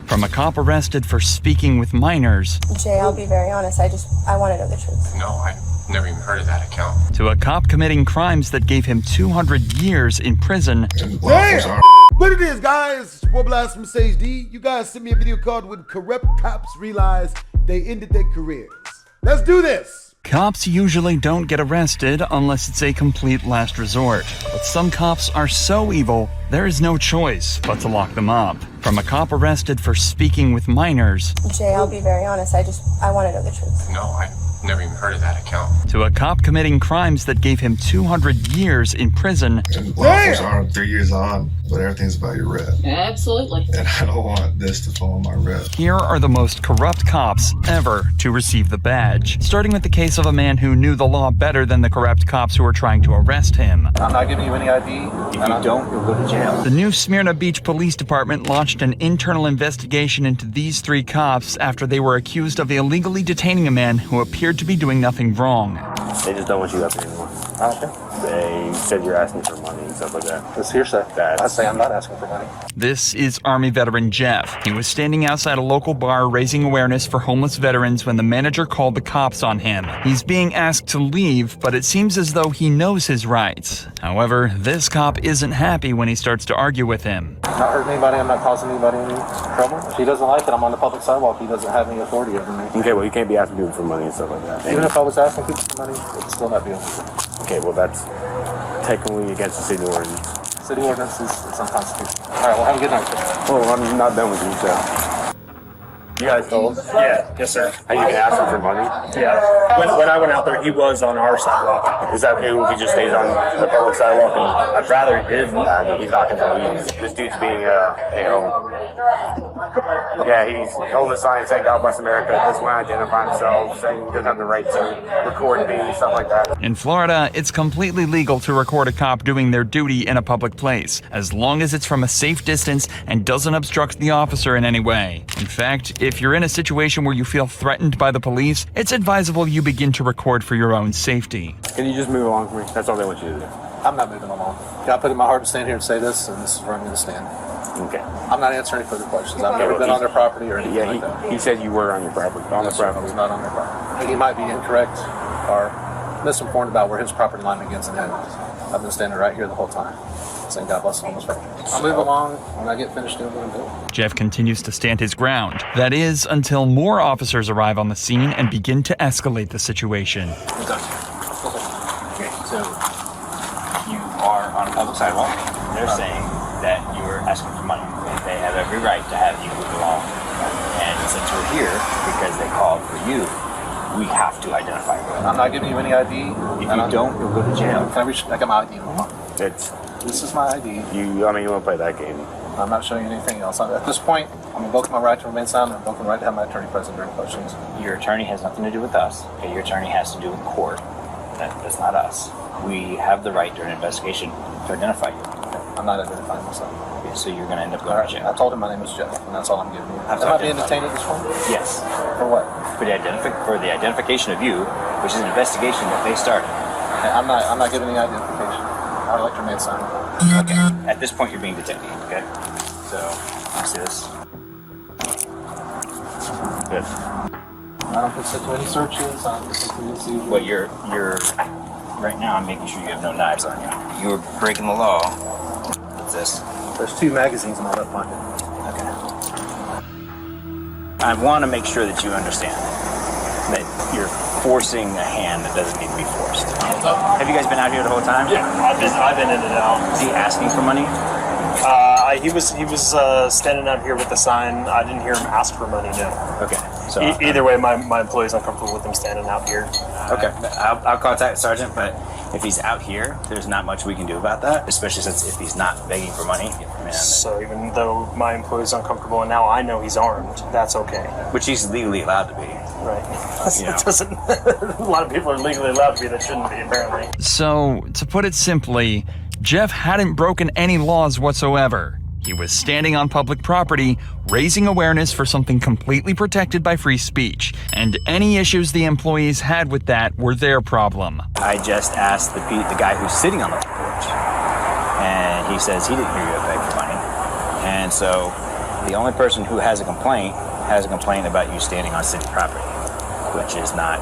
From a cop arrested for speaking with minors. Jay, I'll be very honest. I want to know the truth. No, I never even heard of that account. To a cop committing crimes that gave him 200 years in prison. Damn! What it is, guys? It's your boy BlastphamousHD. You guys sent me a video called When Corrupt Cops Realize They Ended Their Careers. Let's do this! Cops usually don't get arrested unless it's a complete last resort. But some cops are so evil, there is no choice but to lock them up. From a cop arrested for speaking with minors. Jay, I'll be very honest. I want to know the truth. No, I never even heard of that account. To a cop committing crimes that gave him 200 years in prison. And lawful's armed 3 years on, but everything's about your rep. Absolutely. And I don't want this to fall on my rep. Here are the most corrupt cops ever to receive the badge. Starting with the case of a man who knew the law better than the corrupt cops who were trying to arrest him. I'm not giving you any ID. If you don't, you'll go to jail. The New Smyrna Beach Police Department launched an internal investigation into these three cops after they were accused of illegally detaining a man who appeared to be doing nothing wrong. They just don't want you up here anymore. Okay. They said you're asking for money and stuff like that. That's hearsay. I say I'm not asking for money. This is Army veteran Jeff. He was standing outside a local bar raising awareness for homeless veterans when the manager called the cops on him. He's being asked to leave, but it seems as though he knows his rights. However, this cop isn't happy when he starts to argue with him. I'm not hurting anybody. I'm not causing anybody any trouble. If he doesn't like it, I'm on the public sidewalk. He doesn't have any authority over me. Okay, well, you can't be asking people for money and stuff like that. Even if I was asking people for money, it'd still not be okay. Okay, well, that's technically against the city ordinance. City ordinance is unconstitutional. All right, well, have a good night. Oh, I'm not done with you, so. You guys told? Yeah, yes, sir. How you can ask him for money? Yeah. When I went out there, he was on our sidewalk. Is that okay if he just stays on the public sidewalk? I'd rather he did. He's not going to leave. This dude's being, he's holding a sign saying God bless America, doesn't want to identify himself, saying he doesn't have the right to record me, stuff like that. In Florida, it's completely legal to record a cop doing their duty in a public place, as long as it's from a safe distance and doesn't obstruct the officer in any way. In fact, if you're in a situation where you feel threatened by the police, it's advisable you begin to record for your own safety. Can you just move along for me? That's all they want you to do. I'm not moving along. I put it in my heart to stand here and say this, and this is where I'm going to stand. Okay. I'm not answering any further questions. I've never been on their property or anything like that. He said you were on your property. I was not on their property. He might be incorrect or misinformed about where his property line begins and ends. I've been standing right here the whole time, saying God bless the homeless veterans. I'll move along when I get finished doing what I'm doing. Jeff continues to stand his ground. That is, until more officers arrive on the scene and begin to escalate the situation. Okay, so you are on a public sidewalk. They're saying that you are asking for money. They have every right to have you move along. And since we're here because they called for you, we have to identify you. I'm not giving you any ID. If you don't, you'll go to jail. Can I reach? I got my ID. This is my ID. You want to play that game? I'm not showing you anything else. At this point, I'm invoking my right to remain silent. I'm invoking the right to have my attorney present during questions. Your attorney has nothing to do with us. Okay, your attorney has to do with court. That's not us. We have the right during an investigation to identify you. I'm not identifying myself. Okay, so you're going to end up going to jail. I told him my name is Jeff, and that's all I'm giving you. Am I being detained at this point? Yes. For what? For the identification of you, which is an investigation that they started. Okay, I'm not giving any identification. I would like to remain silent. Okay. At this point, you're being detained. Okay. So, you see this? Good. I don't consent to any searches. I don't consent to any seizures. Well, you're right now. I'm making sure you have no knives on you. You were breaking the law. What's this? There's 2 magazines in my left pocket. Okay. I want to make sure that you understand that you're forcing a hand that doesn't need to be forced. Have you guys been out here the whole time? Yeah, I've been in and out. Is he asking for money? He was standing out here with the sign. I didn't hear him ask for money, no. Okay. So Either way, my employee's uncomfortable with him standing out here. Okay. I'll contact the sergeant, but if he's out here, there's not much we can do about that, especially since if he's not begging for money. Man, So even though my employee's uncomfortable and now I know he's armed, that's okay. which he's legally allowed to be. Right. Yeah. It doesn't. A lot of people are legally allowed to be that shouldn't be, apparently. So, to put it simply, Jeff hadn't broken any laws whatsoever. He was standing on public property, raising awareness for something completely protected by free speech, and any issues the employees had with that were their problem. I just asked the guy who's sitting on the porch, and he says he didn't hear you beg for money. And so The only person who has a complaint about you standing on city property, which is not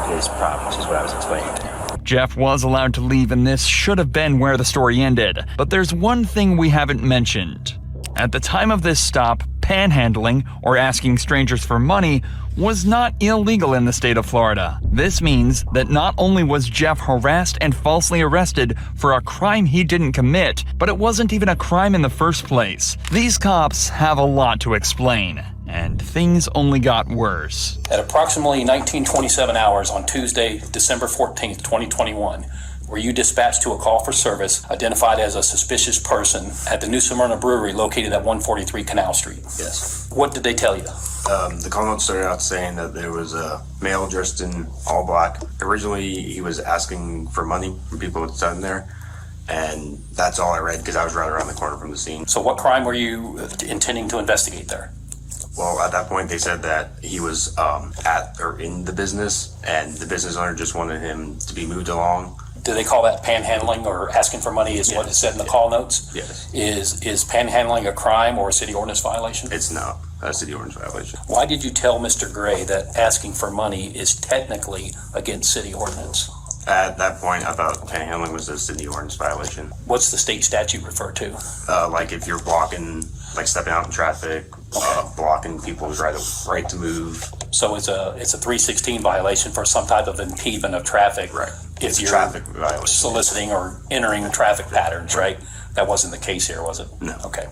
his problem, which is what I was explaining to him. Jeff was allowed to leave, and this should have been where the story ended. But there's one thing we haven't mentioned. At the time of this stop, panhandling, or asking strangers for money, was not illegal in the state of Florida. This means that not only was Jeff harassed and falsely arrested for a crime he didn't commit, but it wasn't even a crime in the first place. These cops have a lot to explain, and things only got worse. At approximately 1927 hours on Tuesday, December 14th, 2021, were you dispatched to a call for service identified as a suspicious person at the New Smyrna Brewery located at 143 Canal Street? Yes. What did they tell you? The call note started out saying that there was a male dressed in all black. Originally, he was asking for money from people sitting there, and that's all I read because I was right around the corner from the scene. So what crime were you intending to investigate there? Well, at that point, they said that he was at or in the business, and the business owner just wanted him to be moved along. Do they call that panhandling or asking for money is what it said in the call notes? Yes. Is panhandling a crime or a city ordinance violation? It's not a city ordinance violation. Why did you tell Mr. Gray that asking for money is technically against city ordinance? At that point, I thought panhandling was a city ordinance violation. What's the state statute refer to? Like if you're blocking, like stepping out in traffic, blocking people's right to move. So it's a 316 violation for some type of impediment of traffic. Right. If It's a you're traffic violation. soliciting or entering traffic patterns, right? That wasn't the case here, was it? No. Okay.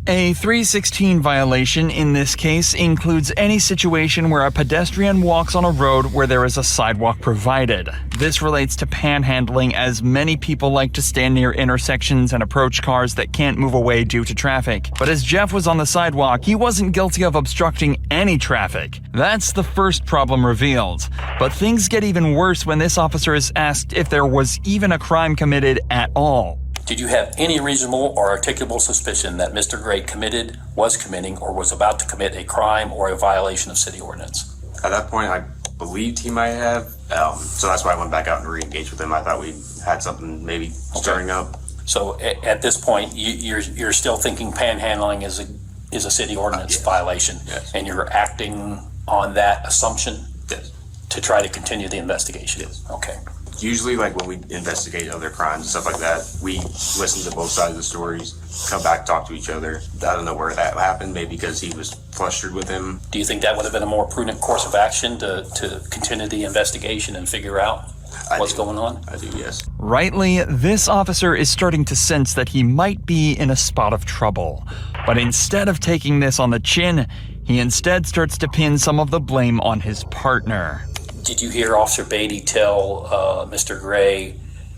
A 316 violation in this case includes any situation where a pedestrian walks on a road where there is a sidewalk provided. This relates to panhandling, as many people like to stand near intersections and approach cars that can't move away due to traffic. But as Jeff was on the sidewalk, he wasn't guilty of obstructing any traffic. That's the first problem revealed. But things get even worse when this officer is asked if there was even a crime committed at all. Did you have any reasonable or articulable suspicion that Mr. Gray committed, was committing, or was about to commit a crime or a violation of city ordinance? At that point, I believed he might have, so that's why I went back out and re-engaged with him. I thought we had something maybe stirring up. So at this point, you're still thinking panhandling is a city ordinance Yes. violation, Yes. and you're acting on that assumption Yes. to try to continue the investigation? Yes. Okay. Usually, like when we investigate other crimes and stuff like that, we listen to both sides of the stories, come back, talk to each other. I don't know where that happened, maybe because he was flustered with him. Do you think that would have been a more prudent course of action to continue the investigation and figure out what's going on? I do, yes. Rightly, this officer is starting to sense that he might be in a spot of trouble. But instead of taking this on the chin, he instead starts to pin some of the blame on his partner. Did you hear Officer Beatty tell Mr. Gray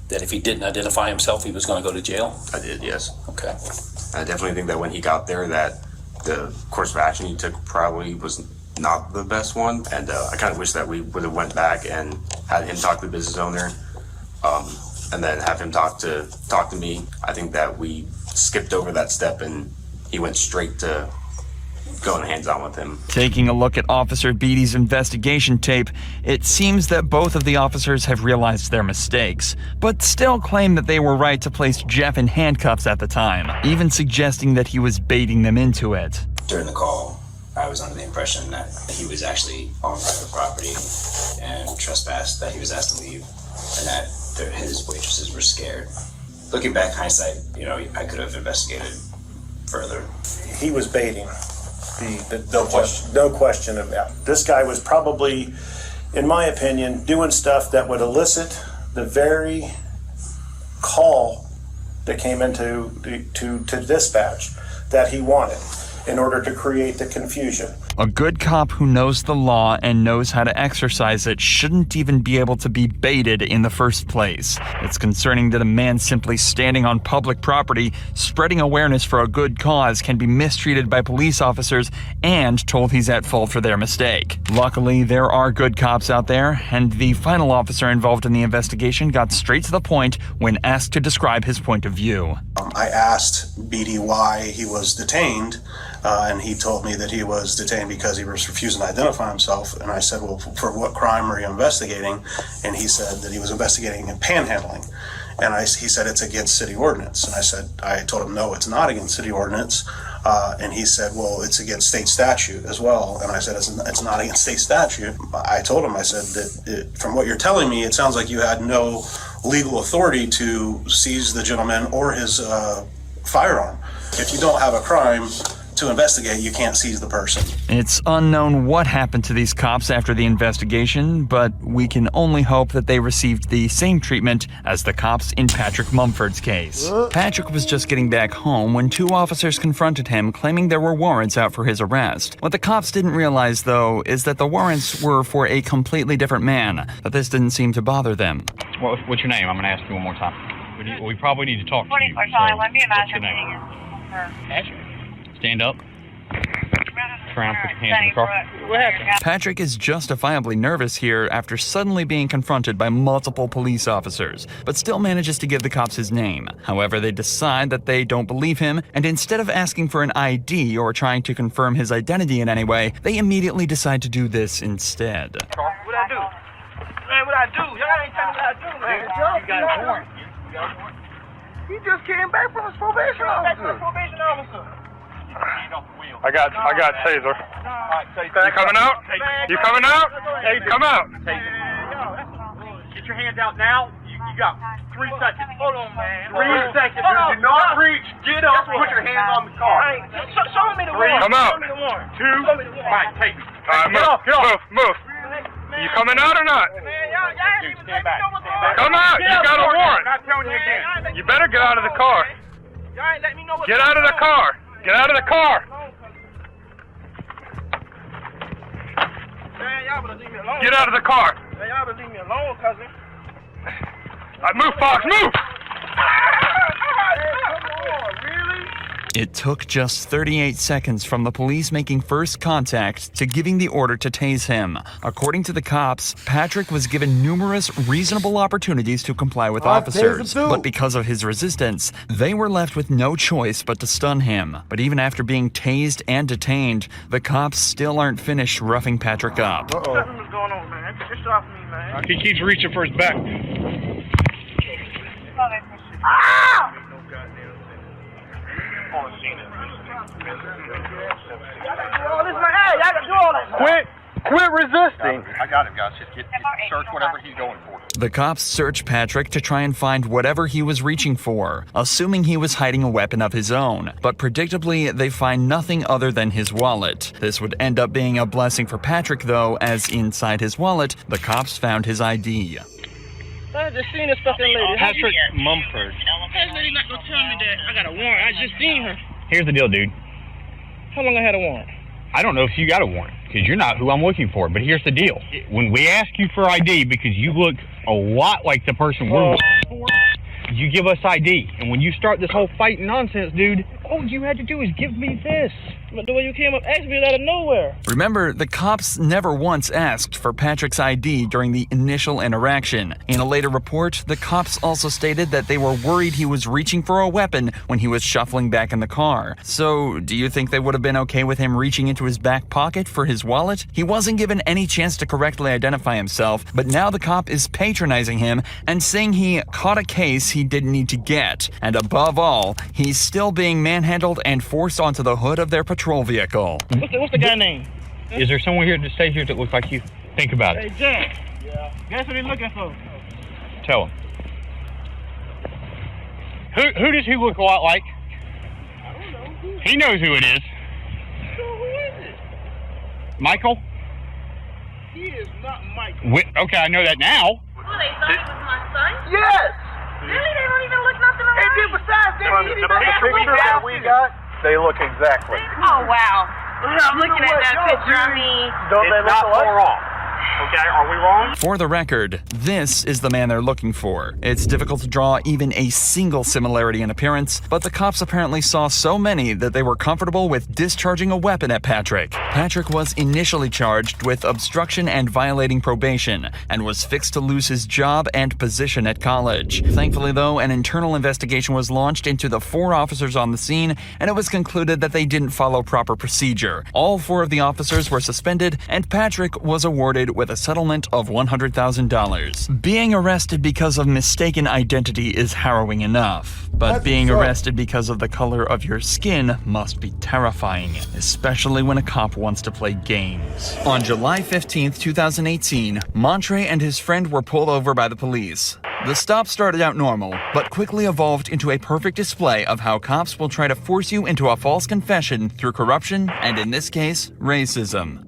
that if he didn't identify himself, he was going to go to jail? I did, yes. Okay. I definitely think that when he got there, that the course of action he took probably was not the best one. And I kind of wish that we would have went back and had him talk to the business owner, and then have him talk to me. I think that we skipped over that step and he went straight to going hands-on with him. Taking a look at Officer Beatty's investigation tape, it seems that both of the officers have realized their mistakes, but still claim that they were right to place Jeff in handcuffs at the time, even suggesting that he was baiting them into it. During the call, I was under the impression that he was actually on private property and trespassed, that he was asked to leave, and that his waitresses were scared. Looking back, hindsight, I could have investigated further. He was baiting. No question about it. This guy was probably, in my opinion, doing stuff that would elicit the very call that came into to dispatch that he wanted in order to create the confusion. A good cop who knows the law and knows how to exercise it shouldn't even be able to be baited in the first place. It's concerning that a man simply standing on public property, spreading awareness for a good cause, can be mistreated by police officers and told he's at fault for their mistake. Luckily, there are good cops out there, and the final officer involved in the investigation got straight to the point when asked to describe his point of view. I asked Beatty why he was detained, and he told me that he was detained because he was refusing to identify himself. And I said, well, for what crime are you investigating? And he said that he was investigating panhandling. And he said it's against city ordinance. And I told him, no, it's not against city ordinance. And he said, well, it's against state statute as well. And I said, it's not against state statute. I told him, I said that from what you're telling me, it sounds like you had no legal authority to seize the gentleman or his firearm. If you don't have a crime to investigate, you can't seize the person. It's unknown what happened to these cops after the investigation, but we can only hope that they received the same treatment as the cops in Patrick Mumford's case. Patrick was just getting back home when two officers confronted him, claiming there were warrants out for his arrest. What the cops didn't realize, though, is that the warrants were for a completely different man, but this didn't seem to bother them. What's your name? I'm going to ask you one more time. We probably need to talk to you. So, what's your name? Patrick. Stand up. Turn around, put your hands in the car. What happened? Patrick is justifiably nervous here after suddenly being confronted by multiple police officers, but still manages to give the cops his name. However, they decide that they don't believe him, and instead of asking for an ID or trying to confirm his identity in any way, they immediately decide to do this instead. What I do? Man, what I do? Y'all ain't telling me what I do, man. You got a warrant. He just came back from his probation officer. I got taser. You coming out? You coming out? Hey, come out. Get your hands out now. You got 3 seconds. Hold on, man. 3 seconds. Do not reach. Get up. Put your hands on the car. Show me the warrant. Come out. 2. All right, take it. All right, move. You coming out or not? Stand back. Come out. You got a warrant. I'm not telling you again. You better get out of the car. Y'all ain't let me know what's Get out of the car. Get out of the car. Man, y'all better leave me alone. Get out of the car. Man, y'all better leave me alone, cousin. Move, Fox, move. It took just 38 seconds from the police making first contact to giving the order to tase him. According to the cops, Patrick was given numerous reasonable opportunities to comply with officers, but because of his resistance, they were left with no choice but to stun him. But even after being tased and detained, the cops still aren't finished roughing Patrick up. What's going on, man? Just off me, man. He keeps reaching for his back. Ah! Quit resisting. I got him, guys. Just search whatever he's going for. The cops searched Patrick to try and find whatever he was reaching for, assuming he was hiding a weapon of his own. But predictably, they find nothing other than his wallet. This would end up being a blessing for Patrick, though, as inside his wallet, the cops found his ID. I just seen this fucking lady. Patrick Mumford. This lady not gonna tell me that I got a warrant. I just seen her. Here's the deal, dude. How long I had a warrant? I don't know if you got a warrant, because you're not who I'm looking for. But here's the deal. When we ask you for ID, because you look a lot like the person we're looking for, you give us ID. And when you start this whole fighting nonsense, dude, all you had to do is give me this. But the way you came up asked me out of nowhere. Remember, the cops never once asked for Patrick's ID during the initial interaction. In a later report, the cops also stated that they were worried he was reaching for a weapon when he was shuffling back in the car. So, do you think they would have been okay with him reaching into his back pocket for his wallet? He wasn't given any chance to correctly identify himself, but now the cop is patronizing him and saying he caught a case he didn't need to get. And above all, he's still being manhandled and forced onto the hood of their patrol vehicle. What's the guy name? Is there someone here to stay here that looks like you? Think about it. Hey, Jack. Yeah. Guess what he's looking for? Tell him. Who does he look a lot like? I don't know. He knows who it is. So who is it? Michael? He is not Michael. Okay, I know that now. Oh, they thought it was my son? Yes! Really? They don't even look nothing alike? And then besides, they didn't even have we got, they look exactly. Oh, wow. I'm looking at that picture. I mean... Don't they look alike? Wrong. Okay, are we wrong? For the record, this is the man they're looking for. It's difficult to draw even a single similarity in appearance, but the cops apparently saw so many that they were comfortable with discharging a weapon at Patrick. Patrick was initially charged with obstruction and violating probation, and was fixed to lose his job and position at college. Thankfully, though, an internal investigation was launched into the 4 officers on the scene, and it was concluded that they didn't follow proper procedure. All 4 of the officers were suspended, and Patrick was awarded with a settlement of $100,000. Being arrested because of mistaken identity is harrowing enough, but being arrested because of the color of your skin must be terrifying, especially when a cop wants to play games. On July 15th, 2018, Montre and his friend were pulled over by the police. The stop started out normal, but quickly evolved into a perfect display of how cops will try to force you into a false confession through corruption and, in this case, racism.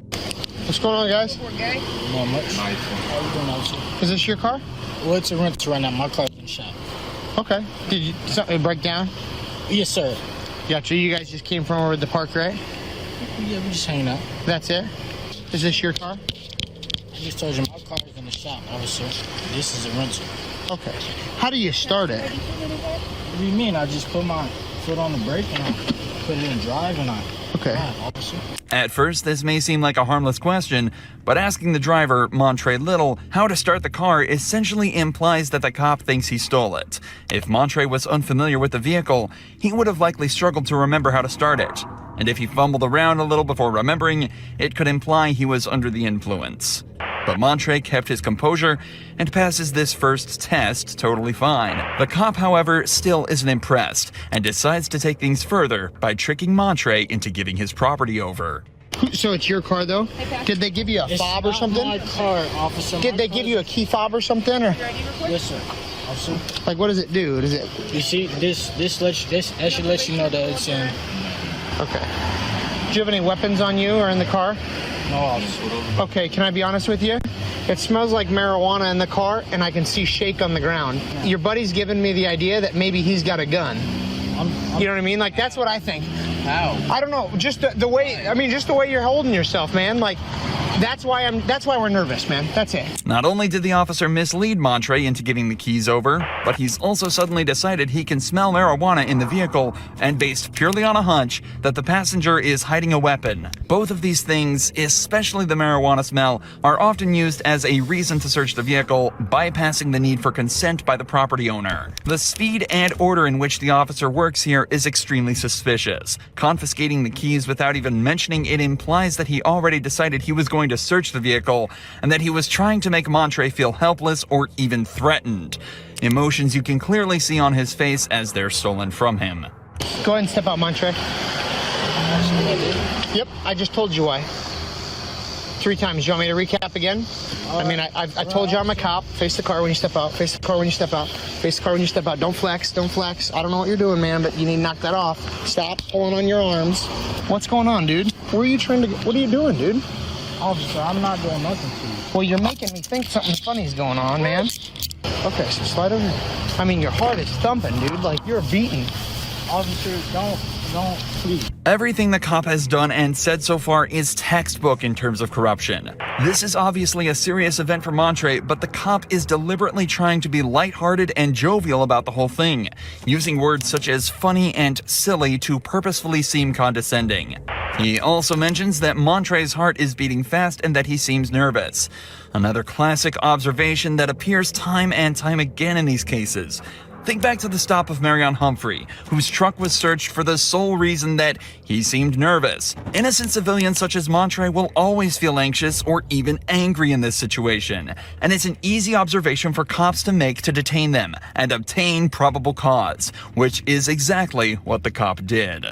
What's going on, guys? Not much. How you doing, officer? Is this your car? Well, it's a rental right now. My car's in the shop. Okay. Did something break down? Yes, sir. Gotcha. You guys just came from over at the park, right? Yeah, we're just hanging out. That's it? Is this your car? I just told you my car's in the shop, officer. This is a rental. Okay. How do you start it? What do you mean? I just put my foot on the brake and I put it in drive and I drive, officer. At first, this may seem like a harmless question, but asking the driver, Montre Little, how to start the car essentially implies that the cop thinks he stole it. If Montre was unfamiliar with the vehicle, he would have likely struggled to remember how to start it. And if he fumbled around a little before remembering, it could imply he was under the influence. But Montre kept his composure and passes this first test totally fine. The cop, however, still isn't impressed and decides to take things further by tricking Montre into giving his property over. So it's your car, though? Did they give you a fob or something? My car, officer. Did they give you a key fob or something? Or? Yes, sir. Officer. Like, what does it do? Does it? You see, this should let you know that it's in. Okay. Do you have any weapons on you or in the car? No, officer. Okay, can I be honest with you? It smells like marijuana in the car, and I can see shake on the ground. Your buddy's giving me the idea that maybe he's got a gun. You know what I mean? Like, that's what I think. How? I don't know. Just the way. I mean, just the way you're holding yourself, man. Like, that's why we're nervous, man. That's it. Not only did the officer mislead Montre into giving the keys over, but he's also suddenly decided he can smell marijuana in the vehicle and based purely on a hunch that the passenger is hiding a weapon. Both of these things, especially the marijuana smell, are often used as a reason to search the vehicle, bypassing the need for consent by the property owner. The speed and order in which the officer works here is extremely suspicious. Confiscating the keys without even mentioning it implies that he already decided he was going to search the vehicle and that he was trying to make Montre feel helpless or even threatened. Emotions you can clearly see on his face as they're stolen from him. Go ahead and step out, Montre. Yep, I just told you why. 3 times. You want me to recap again? I mean, I told you I'm a cop. Face the car when you step out. Face the car when you step out. Face the car when you step out. Don't flex. Don't flex. I don't know what you're doing, man, but you need to knock that off. Stop pulling on your arms. What's going on, dude? Where are you trying to go? What are you doing, dude? Officer, I'm not doing nothing to you. Well, you're making me think something funny's going on, man. Okay, so slide over here. I mean, your heart is thumping, dude. Like, you're beating. Officer, don't, please. Everything the cop has done and said so far is textbook in terms of corruption. This is obviously a serious event for Montre, but the cop is deliberately trying to be lighthearted and jovial about the whole thing, using words such as funny and silly to purposefully seem condescending. He also mentions that Montre's heart is beating fast and that he seems nervous. Another classic observation that appears time and time again in these cases. Think back to the stop of Marion Humphrey, whose truck was searched for the sole reason that he seemed nervous. Innocent civilians such as Montre will always feel anxious or even angry in this situation, and it's an easy observation for cops to make to detain them and obtain probable cause, which is exactly what the cop did.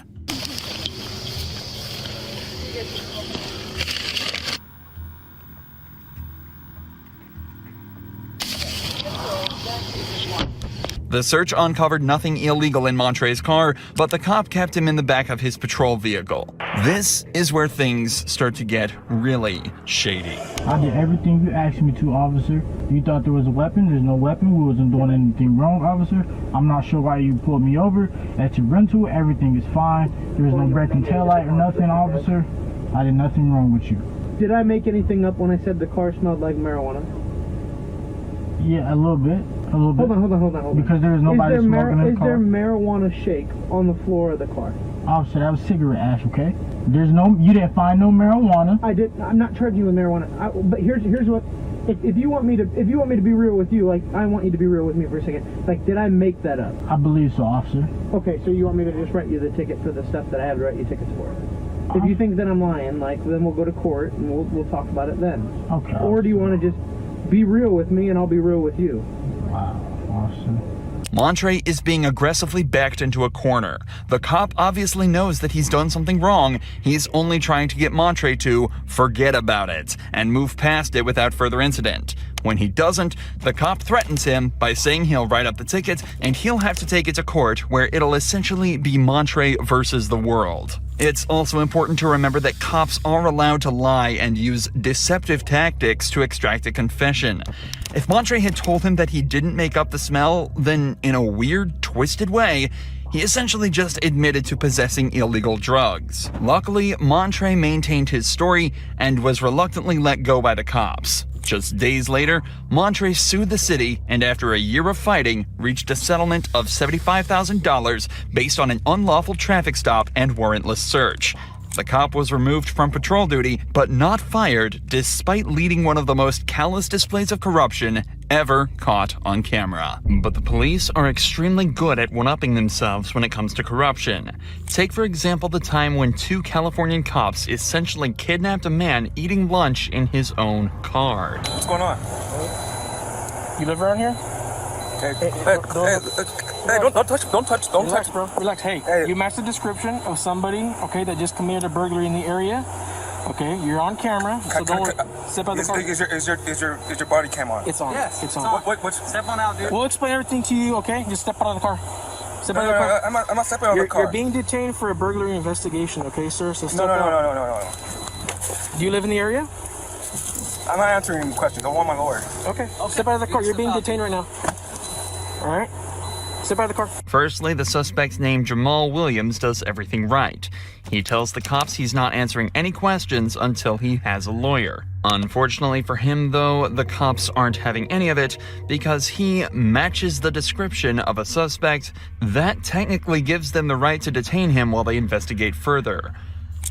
The search uncovered nothing illegal in Montre's car, but the cop kept him in the back of his patrol vehicle. This is where things start to get really shady. I did everything you asked me to, officer. You thought there was a weapon? There's no weapon. We wasn't doing anything wrong, officer. I'm not sure why you pulled me over. That's your rental. Everything is fine. There was no breaking taillight or nothing, officer. I did nothing wrong with you. Did I make anything up when I said the car smelled like marijuana? Yeah, a little bit. A little bit. Hold on. Because there was nobody smoking in the car. Is there marijuana shake on the floor of the car? Officer, that was cigarette ash, okay? You didn't find no marijuana. I'm not charging you with marijuana. But here's what. If you want me to be real with you, like, I want you to be real with me for a second. Like, did I make that up? I believe so, officer. Okay, so you want me to just write you the ticket for the stuff that I have to write you tickets for? If you think that I'm lying, like, then we'll go to court and we'll talk about it then. Okay. Or do you want to just be real with me and I'll be real with you? Wow, Austin. Montre is being aggressively backed into a corner. The cop obviously knows that he's done something wrong. He's only trying to get Montre to forget about it and move past it without further incident. When he doesn't, the cop threatens him by saying he'll write up the ticket and he'll have to take it to court, where it'll essentially be Montre versus the world. It's also important to remember that cops are allowed to lie and use deceptive tactics to extract a confession. If Montre had told him that he didn't make up the smell, then in a weird, twisted way, he essentially just admitted to possessing illegal drugs. Luckily, Montre maintained his story and was reluctantly let go by the cops. Just days later, Montre sued the city and after a year of fighting, reached a settlement of $75,000 based on an unlawful traffic stop and warrantless search. The cop was removed from patrol duty, but not fired, despite leading one of the most callous displays of corruption ever caught on camera. But the police are extremely good at one-upping themselves when it comes to corruption. Take, for example, the time when 2 Californian cops essentially kidnapped a man eating lunch in his own car. What's going on? You live around here? Hey, don't touch, bro. Relax. Hey, you match the description of somebody, okay, that just committed a burglary in the area. Okay, you're on camera, so don't step out of the car. Is your body cam on? It's on. Yes, it's on. What's step on out, dude? We'll explain everything to you, okay? Just step out of the car. Step out of the car. I'm not stepping out of the car. You're being detained for a burglary investigation, okay, sir? So step out. No. Do you live in the area? I'm not answering questions. I want my lawyer. Okay. Step out of the car. You're being detained right now. All right. Step out of the car. Firstly, the suspect named Jamal Williams does everything right. He tells the cops he's not answering any questions until he has a lawyer. Unfortunately for him, though, the cops aren't having any of it because he matches the description of a suspect that technically gives them the right to detain him while they investigate further.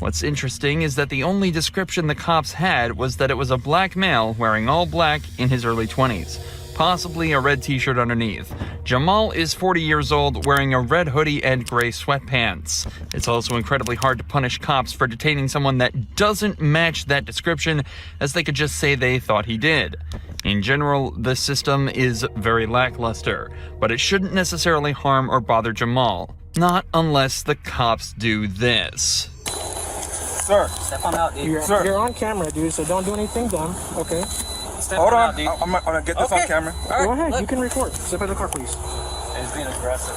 What's interesting is that the only description the cops had was that it was a black male wearing all black in his early 20s. Possibly a red t-shirt underneath. Jamal is 40 years old, wearing a red hoodie and gray sweatpants. It's also incredibly hard to punish cops for detaining someone that doesn't match that description, as they could just say they thought he did. In general, the system is very lackluster, but it shouldn't necessarily harm or bother Jamal. Not unless the cops do this. Sir. Step on out, dude. You're on camera, dude, so don't do anything dumb, okay? Hold on, I'm gonna get this on camera. Go ahead, you can record. Step out of the car, please. It's being aggressive.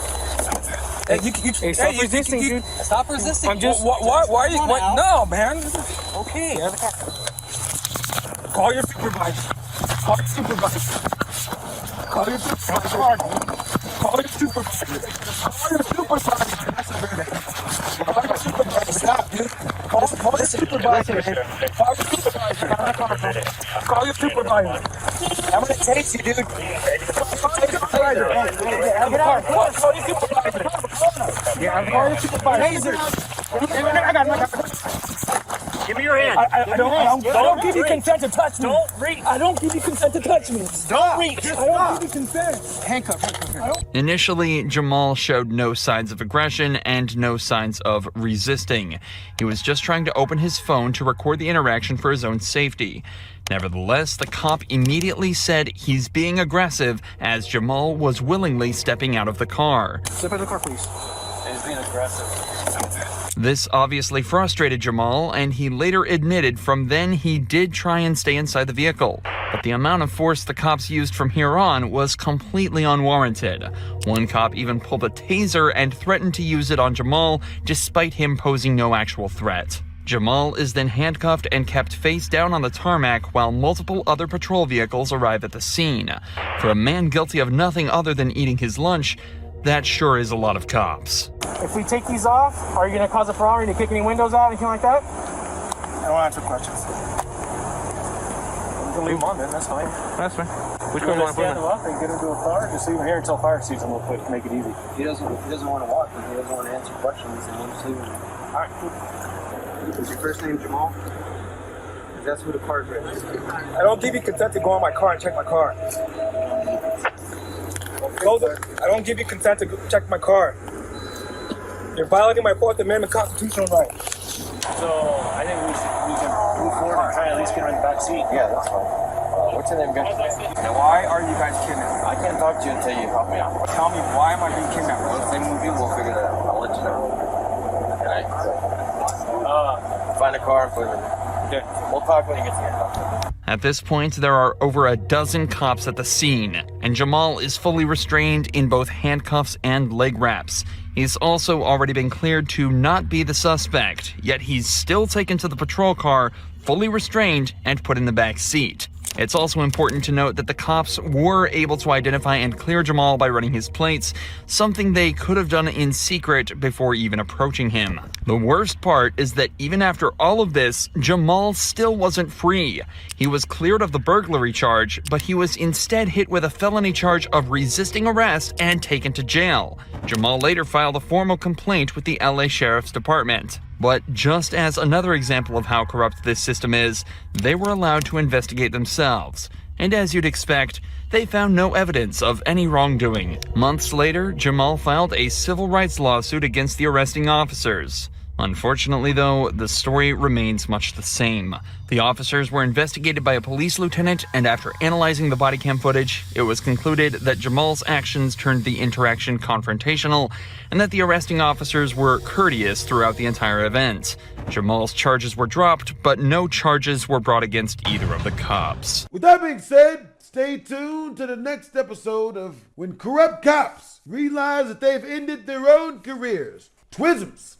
Hey, stop resisting, dude. Stop resisting. I'm just. Why are you? No, man. Okay. Out of the car. Call your supervisor. Call your supervisor. Call your supervisor. Call your supervisor. Call your supervisor. Call your supervisor. Stop, dude. Call your supervisor. Call your supervisor. Call your supervisor. I'm gonna tase you, dude. Call your supervisor. Get out of the car. Call your supervisor. Yeah, call your supervisor. I got Give me your hand. I don't give you consent to touch me. Don't reach. I don't give you consent to touch me. Don't reach. I don't give you consent. Handcuff. Initially, Jamal showed no signs of aggression and no signs of resisting. He was just trying to open his phone to record the interaction for his own safety. Nevertheless, the cop immediately said he's being aggressive as Jamal was willingly stepping out of the car. Step out of the car, please. It's being aggressive. This obviously frustrated Jamal, and he later admitted from then he did try and stay inside the vehicle. But the amount of force the cops used from here on was completely unwarranted. One cop even pulled a taser and threatened to use it on Jamal, despite him posing no actual threat. Jamal is then handcuffed and kept face down on the tarmac while multiple other patrol vehicles arrive at the scene. For a man guilty of nothing other than eating his lunch, that sure is a lot of cops. If we take these off, are you going to cause a problem? Are you going to kick any windows out, anything like that? I don't answer questions. You can leave them on then, that's fine. That's fine. Which one do you want to put in? Stand him up and get him to a car? Just leave him here until fire season real quick, make it easy. He doesn't want to walk, he doesn't want to answer questions, and we'll just leave him. All right, cool. Is your first name Jamal? That's who the car is. I don't give you consent to go in my car and check my car. I don't give you consent to check my car. You're violating my 4th Amendment constitutional right. So I think we can move forward and try to at least get him in the back seat. Yeah, that's fine. What's your name, guys? Now, why are you guys kidnapped? I can't talk to you until you help me out. Tell me, why am I being kidnapped? Well, if they move you, we'll figure that out. I'll let you know. Okay? Find a car for them. Okay. We'll talk when you get here. At this point, there are over a dozen cops at the scene, and Jamal is fully restrained in both handcuffs and leg wraps. He's also already been cleared to not be the suspect, yet he's still taken to the patrol car, fully restrained, and put in the back seat. It's also important to note that the cops were able to identify and clear Jamal by running his plates, something they could have done in secret before even approaching him. The worst part is that even after all of this, Jamal still wasn't free. He was cleared of the burglary charge, but he was instead hit with a felony charge of resisting arrest and taken to jail. Jamal later filed a formal complaint with the LA Sheriff's Department. But just as another example of how corrupt this system is, they were allowed to investigate themselves. And as you'd expect, they found no evidence of any wrongdoing. Months later, Jamal filed a civil rights lawsuit against the arresting officers. Unfortunately, though, the story remains much the same. The officers were investigated by a police lieutenant, and after analyzing the body cam footage, it was concluded that Jamal's actions turned the interaction confrontational, and that the arresting officers were courteous throughout the entire event. Jamal's charges were dropped, but no charges were brought against either of the cops. With that being said, stay tuned to the next episode of When Corrupt Cops Realize That They've Ended Their Own Careers. Twisms.